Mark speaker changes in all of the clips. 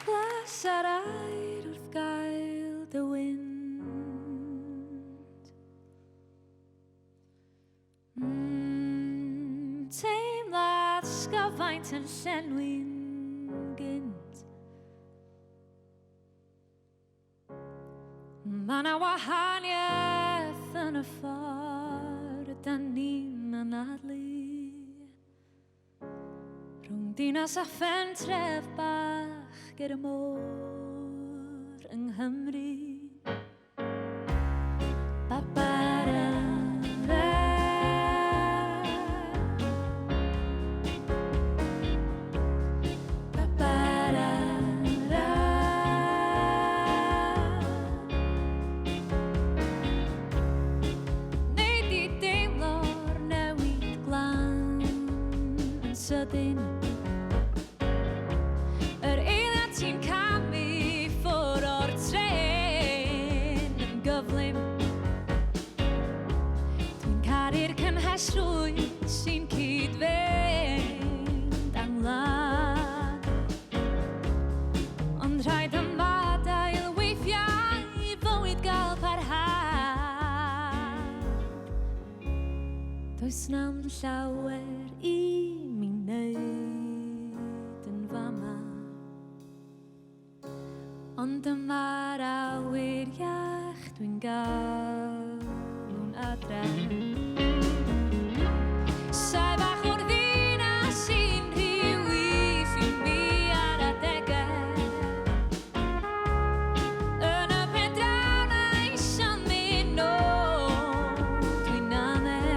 Speaker 1: Glas ar air wrth gael dy wynd. Teimlad sgyfaint yn llenwi'n gynt. Ma' 'na wahaniaeth yn y ffordd dan ni'n anadlu rhwng dinas a phentref bach gyda môr yng Nghymru. Sydyn yr eiliad ti'n camu ffwr o'r tren yn gyflym. Dwi'n caru'r cynhesrwydd sy'n cyd-fynd anglan, ond rhaid ymadael weithiau i fywyd gael parhau. Does na'm llawer i mi wneud yn fama, ond dyma'r awyr iach dwi'n galw'n adre. Sa'i bach o'r ddinas sy'n rhyw i ffyn mi ar adegau, yn y pen draw na eisiau mynd o dwi'n amen.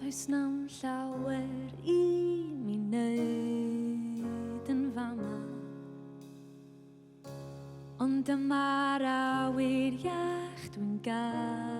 Speaker 1: Does na'm llawer i mi wneud yn fama, ond dyma'r awyr iach dwi'n gael